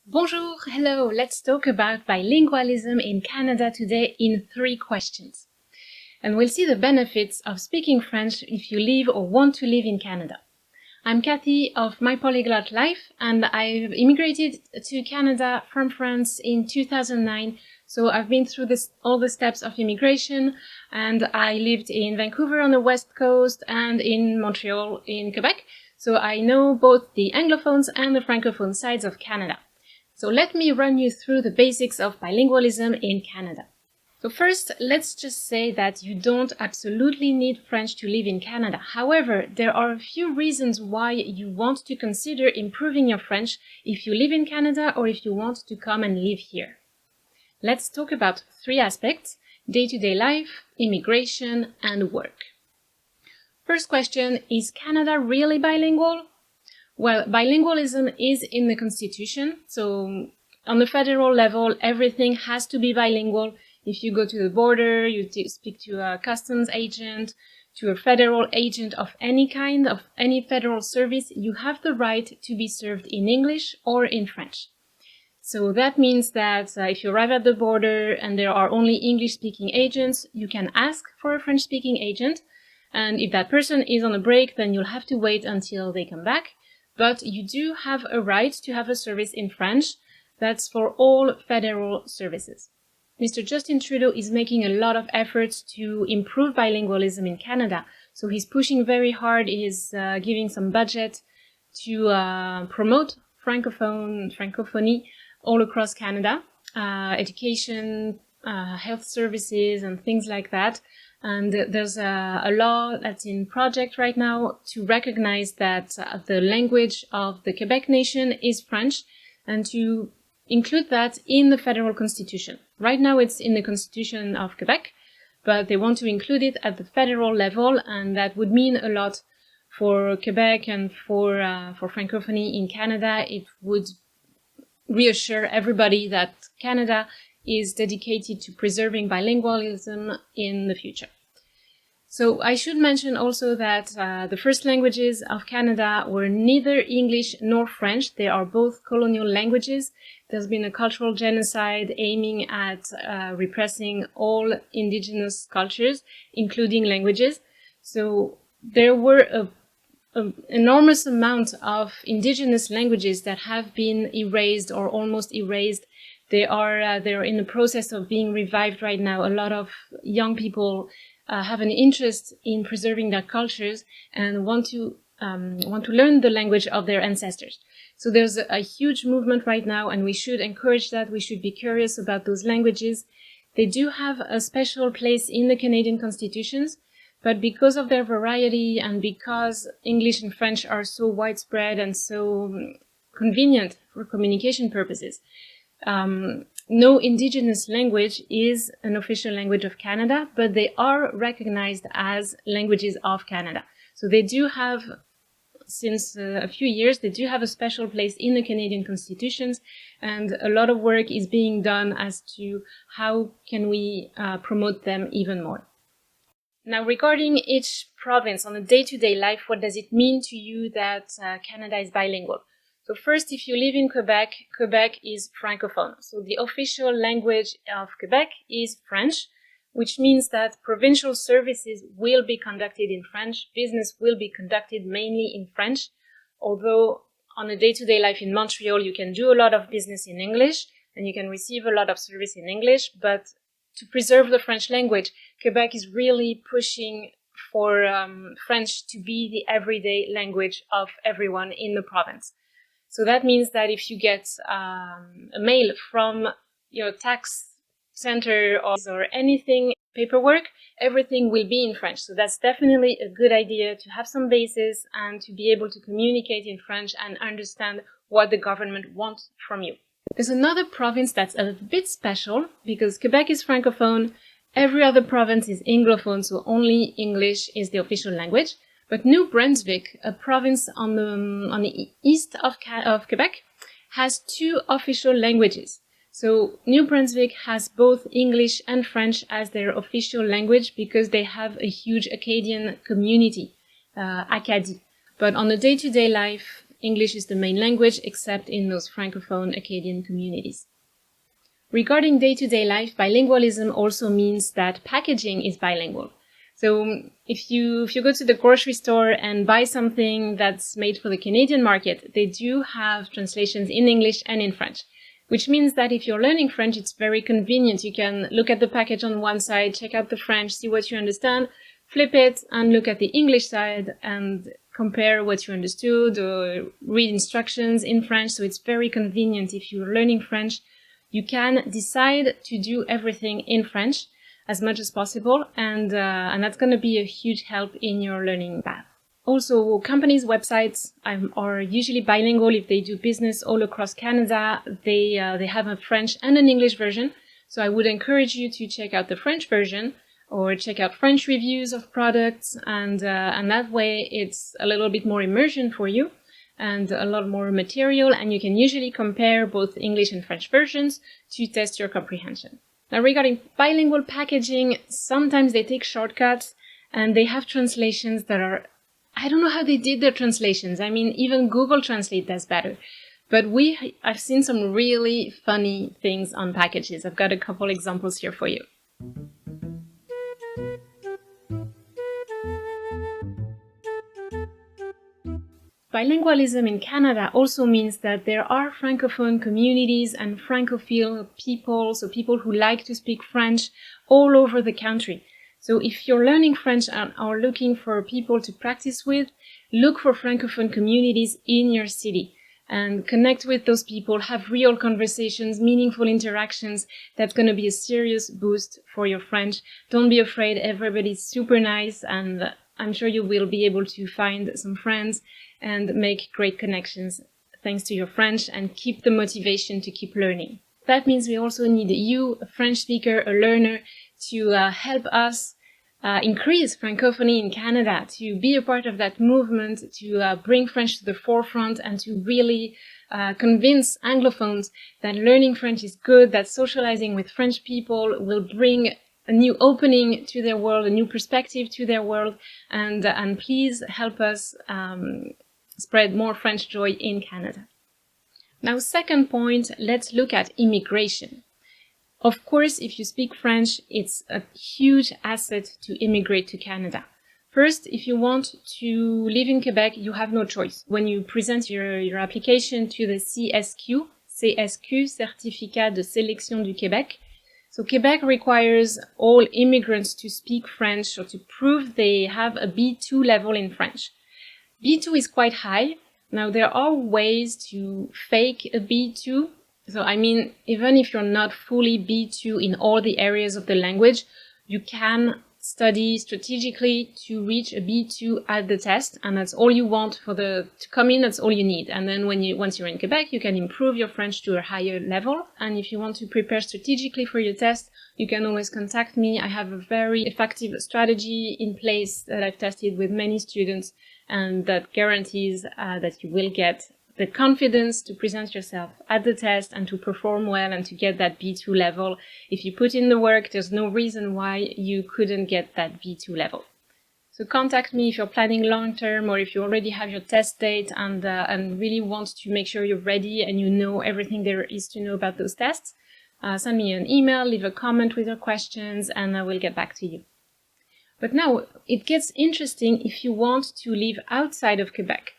Bonjour, hello, let's talk about bilingualism in Canada today in 3 questions. And we'll see the benefits of speaking French if you live or want to live in Canada. I'm Kathy of My Polyglot Life, and I've immigrated to Canada from France in 2009. So I've been through all the steps of immigration, and I lived in Vancouver on the West Coast and in Montreal in Quebec. So I know both the Anglophones and the Francophone sides of Canada. So let me run you through the basics of bilingualism in Canada. So first, let's just say that you don't absolutely need French to live in Canada. However, there are a few reasons why you want to consider improving your French if you live in Canada or if you want to come and live here. Let's talk about 3 aspects: day-to-day life, immigration, and work. First question, is Canada really bilingual? Well, bilingualism is in the Constitution, so on the federal level, everything has to be bilingual. If you go to the border, you speak to a customs agent, to a federal agent of any kind, of any federal service, you have the right to be served in English or in French. So that means that if you arrive at the border and there are only English-speaking agents, you can ask for a French-speaking agent. And if that person is on a break, then you'll have to wait until they come back. But you do have a right to have a service in French. That's for all federal services. Mr. Justin Trudeau is making a lot of efforts to improve bilingualism in Canada. So he's pushing very hard. He's giving some budget to promote francophonie all across Canada, education, health services, and things like that. And there's a law that's in project right now to recognize that the language of the Quebec nation is French, and to include that in the federal constitution. Right now it's in the Constitution of Quebec, but they want to include it at the federal level, and that would mean a lot for Quebec and for francophonie in Canada. It would reassure everybody that Canada is dedicated to preserving bilingualism in the future. So I should mention also that the first languages of Canada were neither English nor French. They are both colonial languages. There's been a cultural genocide aiming at repressing all indigenous cultures, including languages. So there were an enormous amount of indigenous languages that have been erased or almost erased. They're in the process of being revived right now. A lot of young people have an interest in preserving their cultures and want to learn the language of their ancestors. So there's a huge movement right now, and we should encourage that. We should be curious about those languages. They do have a special place in the Canadian constitutions, but because of their variety and because English and French are so widespread and so convenient for communication purposes, no indigenous language is an official language of Canada, but they are recognized as languages of Canada. So they do have, since a few years, they do have a special place in the Canadian constitutions, and a lot of work is being done as to how can we promote them even more. Now, regarding each province on a day-to-day life, what does it mean to you that Canada is bilingual? So first, if you live in Quebec, Quebec is francophone. So the official language of Quebec is French, which means that provincial services will be conducted in French. Business will be conducted mainly in French. Although on a day-to-day life in Montreal, you can do a lot of business in English and you can receive a lot of service in English. But to preserve the French language, Quebec is really pushing for French to be the everyday language of everyone in the province. So that means that if you get a mail from your tax center or anything, paperwork, everything will be in French. So that's definitely a good idea to have some basis and to be able to communicate in French and understand what the government wants from you. There's another province that's a bit special because Quebec is francophone, every other province is anglophone, so only English is the official language. But New-Brunswick, a province on the east of Quebec, has 2 official languages. So New-Brunswick has both English and French as their official language because they have a huge Acadian community, Acadie. But on the day-to-day life, English is the main language, except in those francophone Acadian communities. Regarding day-to-day life, bilingualism also means that packaging is bilingual. So if you go to the grocery store and buy something that's made for the Canadian market, they do have translations in English and in French, which means that if you're learning French, it's very convenient. You can look at the package on one side, check out the French, see what you understand, flip it, and look at the English side and compare what you understood or read instructions in French. So it's very convenient if you're learning French. You can decide to do everything in French as much as possible, and that's going to be a huge help in your learning path. Also, companies' websites are usually bilingual if they do business all across Canada. They have a French and an English version, so I would encourage you to check out the French version or check out French reviews of products, and that way it's a little bit more immersion for you and a lot more material, and you can usually compare both English and French versions to test your comprehension. Now, regarding bilingual packaging, sometimes they take shortcuts and they have translations that are, I don't know how they did their translations. I mean, even Google Translate does better. But I've seen some really funny things on packages. I've got a couple examples here for you. Bilingualism in Canada also means that there are francophone communities and francophile people, so people who like to speak French all over the country. So if you're learning French and are looking for people to practice with, look for francophone communities in your city and connect with those people, have real conversations, meaningful interactions. That's going to be a serious boost for your French. Don't be afraid, everybody's super nice, and I'm sure you will be able to find some friends and make great connections thanks to your French and keep the motivation to keep learning. That means we also need you, a French speaker, a learner, to help us increase Francophonie in Canada, to be a part of that movement, to bring French to the forefront and to really convince Anglophones that learning French is good, that socializing with French people will bring a new opening to their world, a new perspective to their world, and please help us spread more French joy in Canada. Now, second point, let's look at immigration. Of course, if you speak French, it's a huge asset to immigrate to Canada. First, if you want to live in Quebec, you have no choice. When you present your application to the CSQ, Certificat de Sélection du Québec, so Quebec requires all immigrants to speak French or to prove they have a B2 level in French. B2 is quite high. Now, there are ways to fake a B2. So, I mean, even if you're not fully B2 in all the areas of the language, you can study strategically to reach a B2 at the test, and that's all you want to come in, that's all you need. And then once you're in Quebec, you can improve your French to a higher level. And if you want to prepare strategically for your test, you can always contact me. I have a very effective strategy in place that I've tested with many students, and that guarantees that you will get the confidence to present yourself at the test and to perform well and to get that B2 level. If you put in the work, there's no reason why you couldn't get that B2 level. So contact me if you're planning long term or if you already have your test date and really want to make sure you're ready and you know everything there is to know about those tests. Send me an email, leave a comment with your questions, and I will get back to you. But now it gets interesting if you want to live outside of Quebec.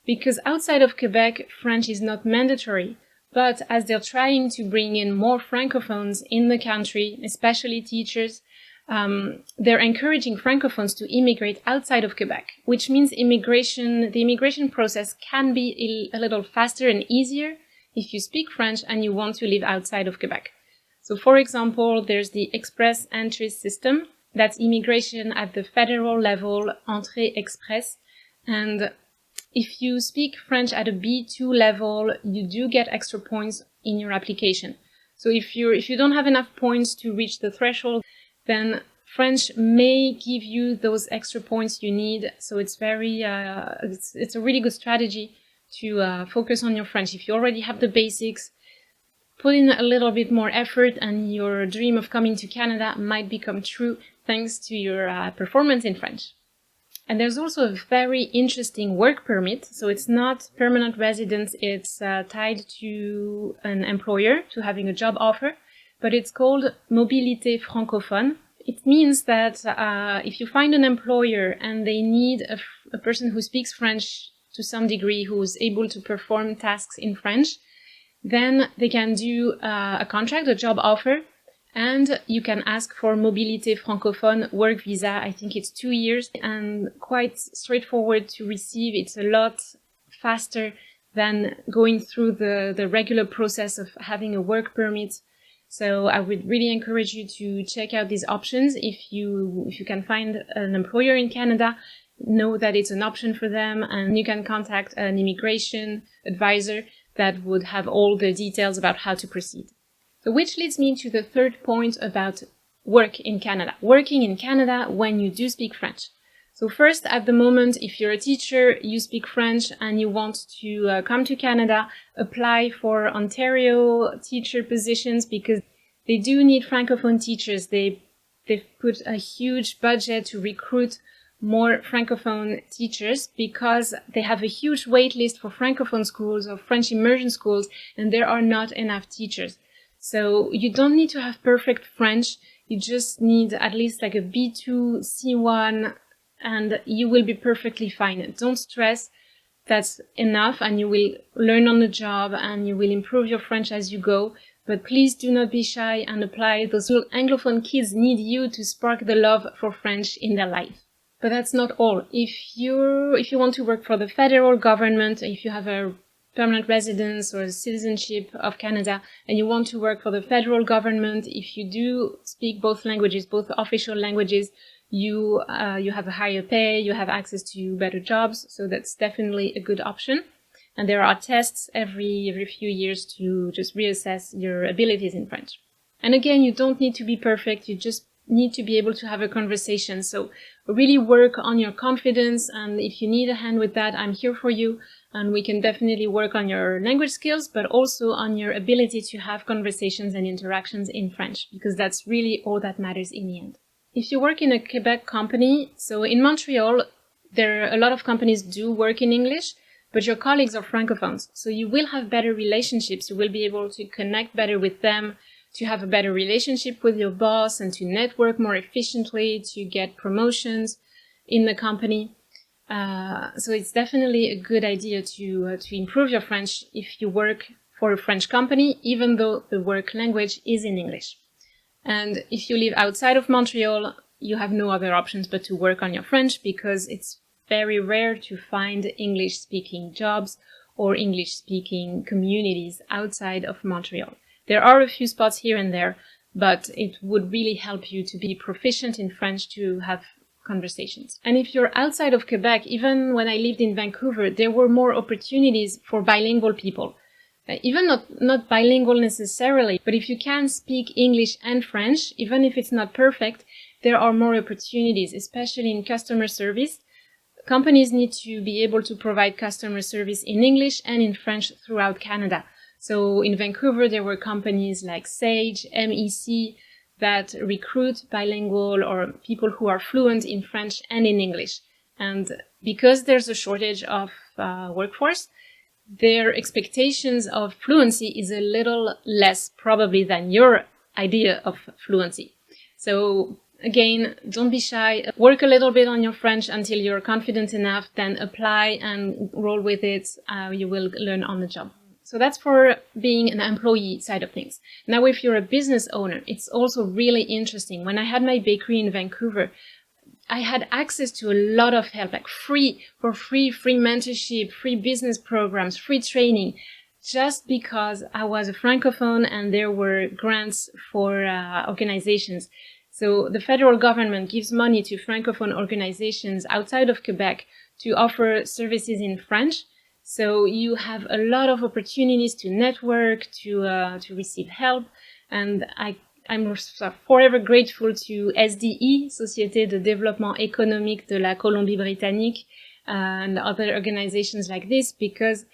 Because outside of Quebec, French is not mandatory, but as they're trying to bring in more francophones in the country, especially teachers, they're encouraging francophones to immigrate outside of Quebec, which means the immigration process can be a little faster and easier if you speak French and you want to live outside of Quebec. So, for example, there's the express entry system. That's immigration at the federal level, entrée express, and if you speak French at a B2 level, you do get extra points in your application. So if you don't have enough points to reach the threshold, then French may give you those extra points you need. So it's it's a really good strategy to focus on your French. If you already have the basics, put in a little bit more effort and your dream of coming to Canada might become true thanks to your performance in French. And there's also a very interesting work permit. So it's not permanent residence. It's tied to an employer, to having a job offer. But it's called mobilité francophone. It means that if you find an employer and they need a person who speaks French to some degree, who is able to perform tasks in French, then they can do a contract, a job offer, and you can ask for mobilité francophone work visa. I think it's 2 years and quite straightforward to receive. It's a lot faster than going through the regular process of having a work permit. So I would really encourage you to check out these options. If you can find an employer in Canada, know that it's an option for them, and you can contact an immigration advisor that would have all the details about how to proceed. So which leads me to the third point about work in Canada. Working in Canada when you do speak French. So first, at the moment, if you're a teacher, you speak French and you want to come to Canada, apply for Ontario teacher positions because they do need Francophone teachers. They've put a huge budget to recruit more Francophone teachers because they have a huge wait list for Francophone schools or French immersion schools, and there are not enough teachers. So you don't need to have perfect French. You just need at least like a B2, C1, and you will be perfectly fine. Don't stress. That's enough, and you will learn on the job and you will improve your French as you go. But please do not be shy and apply. Those little Anglophone kids need you to spark the love for French in their life. But that's not all. If you want to work for the federal government, if you have a permanent residence or citizenship of Canada and you want to work for the federal government, if you do speak both languages, both official languages, you have a higher pay, you have access to better jobs, so that's definitely a good option. And there are tests every few years to just reassess your abilities in French. And again, you don't need to be perfect, you just need to be able to have a conversation. So really work on your confidence, and if you need a hand with that, I'm here for you. And we can definitely work on your language skills, but also on your ability to have conversations and interactions in French, because that's really all that matters in the end. If you work in a Quebec company, so in Montreal, a lot of companies do work in English, but your colleagues are Francophones. So you will have better relationships. You will be able to connect better with them, to have a better relationship with your boss, and to network more efficiently, to get promotions in the company. So it's definitely a good idea to improve your French if you work for a French company, even though the work language is in English. And if you live outside of Montreal, you have no other options but to work on your French, because it's very rare to find English-speaking jobs or English-speaking communities outside of Montreal. There are a few spots here and there, but it would really help you to be proficient in French to have conversations. And if you're outside of Quebec, even when I lived in Vancouver, there were more opportunities for bilingual people. Even not bilingual necessarily, but if you can speak English and French, even if it's not perfect, there are more opportunities, especially in customer service. Companies need to be able to provide customer service in English and in French throughout Canada. So in Vancouver, there were companies like Sage, MEC, that recruit bilingual or people who are fluent in French and in English. And because there's a shortage of workforce, their expectations of fluency is a little less probably than your idea of fluency. So again, don't be shy. Work a little bit on your French until you're confident enough, then apply and roll with it. You will learn on the job. So that's for being an employee side of things. Now, if you're a business owner, it's also really interesting. When I had my bakery in Vancouver, I had access to a lot of help, like free mentorship, free business programs, free training, just because I was a Francophone and there were grants for organizations. So the federal government gives money to Francophone organizations outside of Quebec to offer services in French. So you have a lot of opportunities to network, to receive help, and I'm forever grateful to SDE, Société de Développement Économique de la Colombie-Britannique, and other organizations like this, because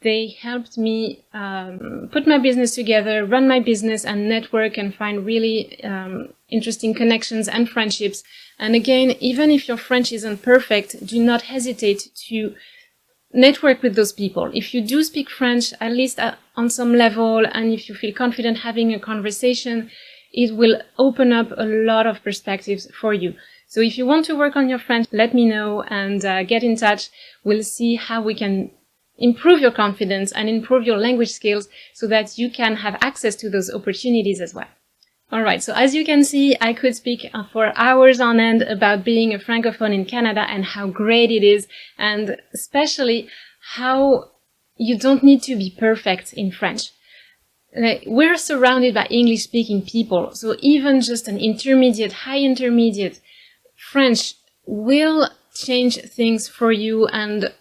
they helped me put my business together, run my business, and network and find really interesting connections and friendships. And again, even if your French isn't perfect, do not hesitate to network with those people. If you do speak French, at least on some level, and if you feel confident having a conversation, it will open up a lot of perspectives for you. So if you want to work on your French, let me know and get in touch. We'll see how we can improve your confidence and improve your language skills so that you can have access to those opportunities as well. Alright, so as you can see, I could speak for hours on end about being a francophone in Canada and how great it is, and especially how you don't need to be perfect in French. We're surrounded by English-speaking people, so even just an intermediate, high intermediate French will change things for you, and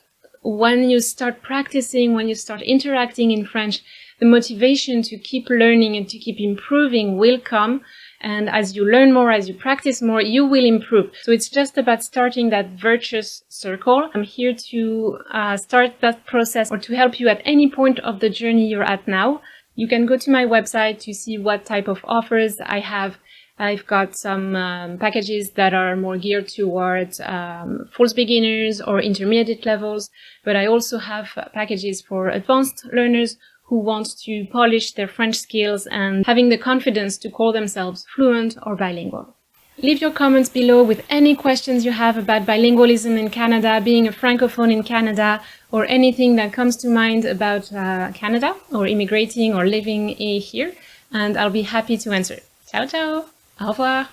when you start practicing, when you start interacting in French, the motivation to keep learning and to keep improving will come. And as you learn more, as you practice more, you will improve. So it's just about starting that virtuous circle. I'm here to start that process or to help you at any point of the journey you're at now. You can go to my website to see what type of offers I have. I've got some packages that are more geared towards full beginners or intermediate levels, but I also have packages for advanced learners who want to polish their French skills and having the confidence to call themselves fluent or bilingual. Leave your comments below with any questions you have about bilingualism in Canada, being a francophone in Canada, or anything that comes to mind about Canada or immigrating or living here, and I'll be happy to answer. Ciao, ciao! Au revoir!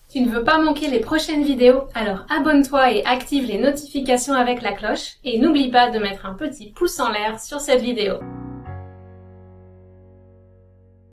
Tu ne veux pas manquer les prochaines vidéos? Alors abonne-toi et active les notifications avec la cloche, et n'oublie pas de mettre un petit pouce en l'air sur cette vidéo.